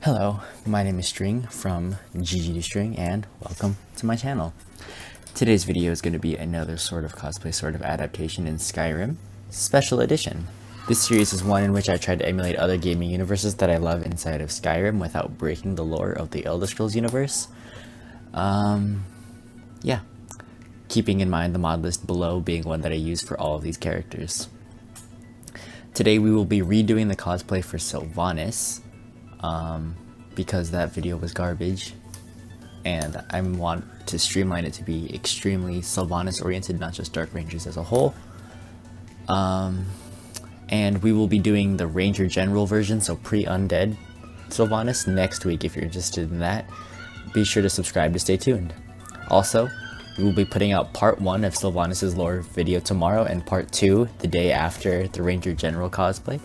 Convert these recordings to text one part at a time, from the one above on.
Hello, my name is String from GG2String and welcome to my channel. Today's video is going to be another sort of cosplay sort of adaptation in Skyrim, Special Edition. This series is one in which I tried to emulate other gaming universes that I love inside of Skyrim without breaking the lore of the Elder Scrolls universe. Yeah, keeping in mind the mod list below being one that I use for all of these characters. Today we will be redoing the cosplay for Sylvanas, because that video was garbage, and I want to streamline it to be extremely Sylvanas oriented, not just Dark Rangers as a whole. And we will be doing the Ranger General version, so pre-undead Sylvanas, next week. If you're interested in that, be sure to subscribe to stay tuned. Also, we will be putting out part 1 of Sylvanas' lore video tomorrow, and part 2 the day after the Ranger General cosplay.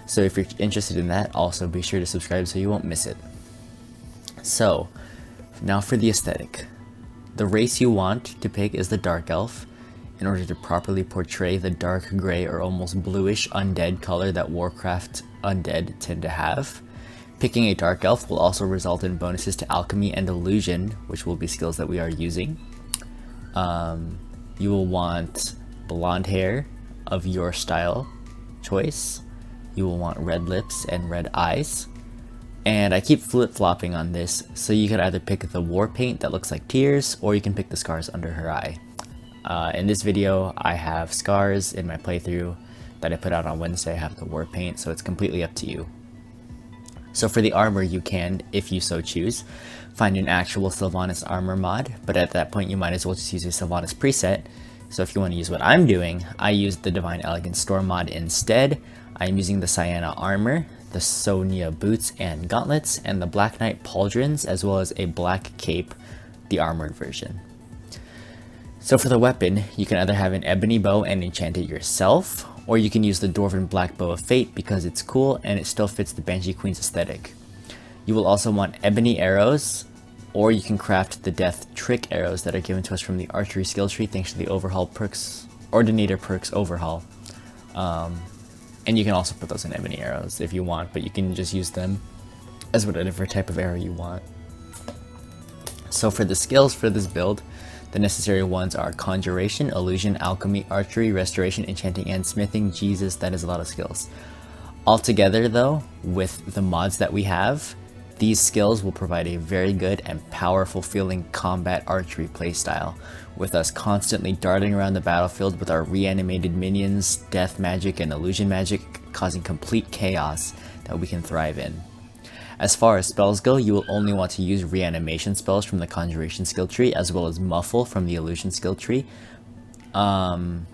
So if you're interested in that, also be sure to subscribe so you won't miss it. So, now for the aesthetic. The race you want to pick is the Dark Elf, in order to properly portray the dark gray or almost bluish undead color that Warcraft undead tend to have. Picking a Dark Elf will also result in bonuses to Alchemy and Illusion, which will be skills that we are using. You will want blonde hair of your style choice. You will want red lips and red eyes. And I keep flip-flopping on this, so you can either pick the war paint that looks like tears, or you can pick the scars under her eye. In this video, I have scars. In my playthrough that I put out on Wednesday, I have the war paint, so it's completely up to you. So for the armor, you can, if you so choose, find an actual Sylvanas armor mod, but at that point you might as well just use a Sylvanas preset. So if you want to use what I'm doing, I used the Divine Elegance Storm mod instead. I'm using the Sienna armor, the Sonia boots and gauntlets, and the Black Knight pauldrons, as well as a black cape, the armored version. So for the weapon, you can either have an ebony bow and enchant it yourself, or you can use the Dwarven Black Bow of Fate because it's cool and it still fits the Banshee Queen's aesthetic. You will also want ebony arrows, or you can craft the Death Trick arrows that are given to us from the archery skill tree thanks to the overhaul perks, Ordinator perks overhaul. And you can also put those in ebony arrows if you want, but you can just use them as whatever type of arrow you want. So for the skills for this build, the necessary ones are Conjuration, Illusion, Alchemy, Archery, Restoration, Enchanting, and Smithing. Jesus, that is a lot of skills. Altogether though, with the mods that we have, these skills will provide a very good and powerful feeling combat archery playstyle, with us constantly darting around the battlefield with our reanimated minions, death magic, and illusion magic, causing complete chaos that we can thrive in. As far as spells go, you will only want to use reanimation spells from the Conjuration skill tree, as well as Muffle from the Illusion skill tree to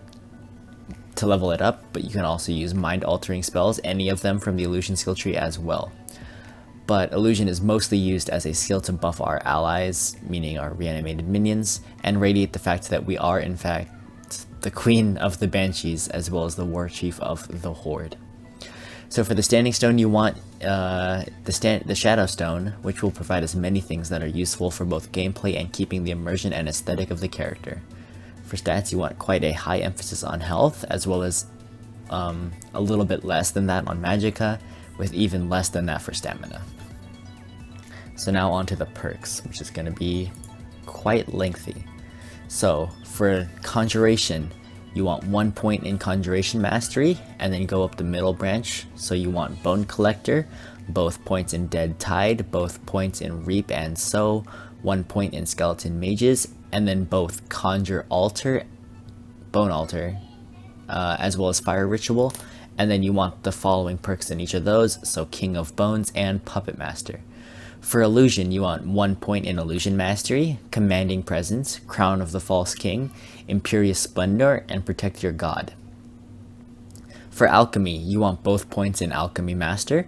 level it up, but you can also use mind altering spells, any of them from the Illusion skill tree as well. But Illusion is mostly used as a skill to buff our allies, meaning our reanimated minions, and radiate the fact that we are in fact the Queen of the Banshees, as well as the War Chief of the Horde. So for the Standing Stone, you want the Shadow Stone, which will provide us many things that are useful for both gameplay and keeping the immersion and aesthetic of the character. For stats, you want quite a high emphasis on health, as well as a little bit less than that on Magicka, with even less than that for stamina. So now on to the perks, which is going to be quite lengthy. So for Conjuration, you want 1 point in Conjuration Mastery, and then go up the middle branch. So you want Bone Collector, both points in Dead Tide, both points in Reap and Sow, 1 point in Skeleton Mages, and then both Conjure Altar, Bone Altar, as well as Fire Ritual. And then you want the following perks in each of those, so King of Bones and Puppet Master. For Illusion, you want 1 point in Illusion Mastery, Commanding Presence, Crown of the False King, Imperious Splendor, and Protect Your God. For Alchemy, you want both points in Alchemy Master,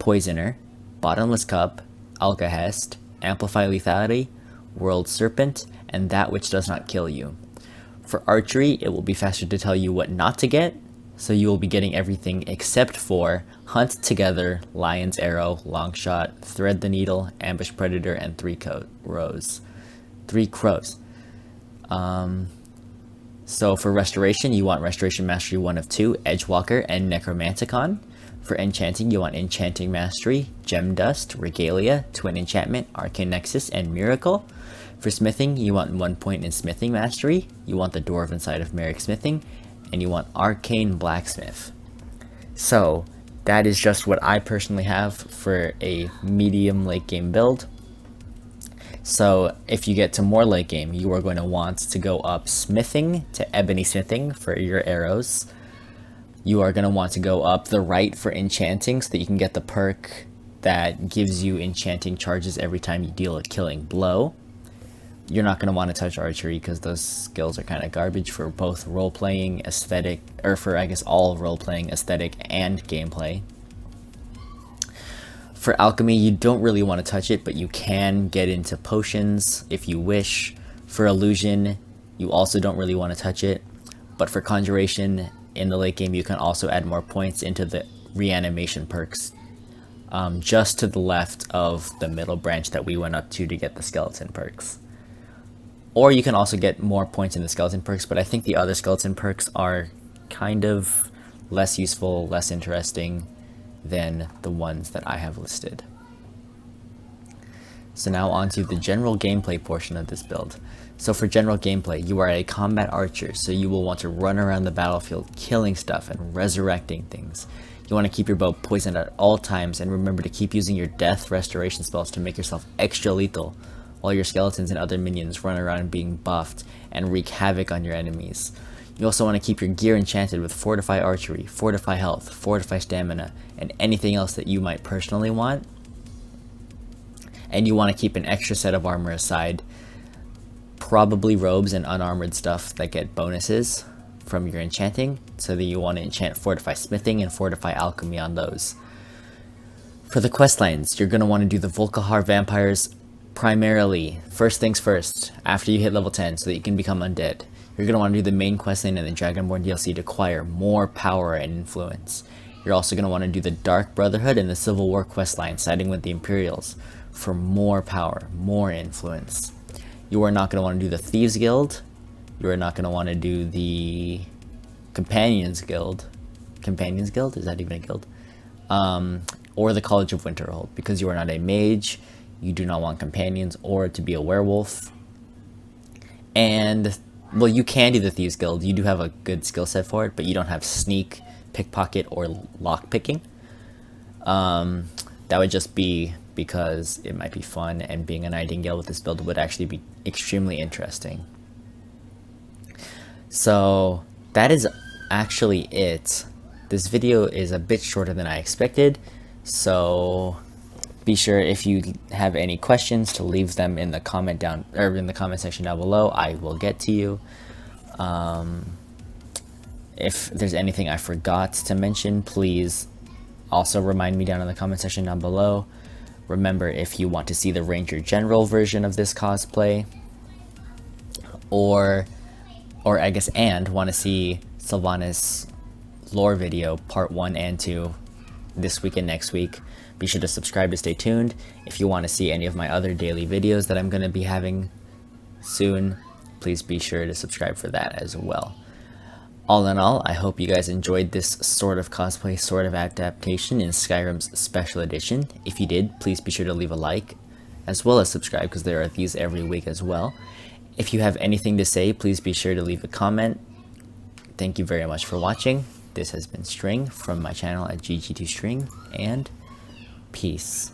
Poisoner, Bottomless Cup, Alkahest, Amplify Lethality, World Serpent, and That Which Does Not Kill You. For Archery, it will be faster to tell you what not to get, so you will be getting everything except for Hunt Together, Lion's Arrow, Longshot, Thread the Needle, Ambush Predator, and Three Crows. So for Restoration, you want Restoration Mastery 1 of 2, Edgewalker, and Necromanticon. For enchanting, you want Enchanting Mastery, Gem Dust, Regalia, Twin Enchantment, Arcane Nexus, and Miracle. For smithing, you want 1 point in Smithing Mastery, you want the Dwarven side of Merrick Smithing, and you want Arcane Blacksmith. So, that is just what I personally have for a medium late game build. So, if you get to more late game, you are going to want to go up Smithing to Ebony Smithing for your arrows. You are going to want to go up the right for enchanting so that you can get the perk that gives you enchanting charges every time you deal a killing blow. You're not going to want to touch archery because those skills are kind of garbage for both role-playing, aesthetic, or for I guess all role-playing, aesthetic, and gameplay. For alchemy, you don't really want to touch it, but you can get into potions if you wish. For illusion, you also don't really want to touch it, but for conjuration, in the late game, you can also add more points into the reanimation perks, just to the left of the middle branch that we went up to get the skeleton perks. Or you can also get more points in the skeleton perks, but I think the other skeleton perks are kind of less useful, less interesting than the ones that I have listed. So now on to the general gameplay portion of this build. So for general gameplay, you are a combat archer, so you will want to run around the battlefield killing stuff and resurrecting things. You want to keep your bow poisoned at all times, and remember to keep using your death restoration spells to make yourself extra lethal, while your skeletons and other minions run around being buffed and wreak havoc on your enemies. You also want to keep your gear enchanted with Fortify Archery, Fortify Health, Fortify Stamina, and anything else that you might personally want. And you want to keep an extra set of armor aside, probably robes and unarmored stuff that get bonuses from your enchanting, so that you want to enchant Fortify Smithing and Fortify Alchemy on those. For the questlines, you're going to want to do the Volkihar Vampires primarily, first things first, after you hit level 10 so that you can become undead. You're going to want to do the main questline and the Dragonborn DLC to acquire more power and influence. You're also going to want to do the Dark Brotherhood and the Civil War questline, siding with the Imperials, for more power, more influence. You are not going to want to do the Thieves Guild. You are not going to want to do the Companions Guild. Companions Guild? Is that even a guild? Or the College of Winterhold, because you are not a mage. You do not want companions or to be a werewolf. And, well, you can do the Thieves Guild. You do have a good skill set for it, but you don't have sneak, pickpocket, or lockpicking. That would just be because it might be fun, and being a Nightingale with this build would actually be extremely interesting. So that is actually it. This video is a bit shorter than I expected, so be sure if you have any questions to leave them in the comment section down below. I will get to you. If there's anything I forgot to mention, please also remind me down in the comment section down below. Remember, if you want to see the Ranger General version of this cosplay, or I guess want to see Sylvanas lore video part 1 and 2 this week and next week, be sure to subscribe to stay tuned. If you want to see any of my other daily videos that I'm going to be having soon, please be sure to subscribe for that as well. All in all, I hope you guys enjoyed this sort of cosplay, sort of adaptation in Skyrim's Special Edition. If you did, please be sure to leave a like, as well as subscribe, because there are these every week as well. If you have anything to say, please be sure to leave a comment. Thank you very much for watching. This has been String from my channel at GG2String, and peace.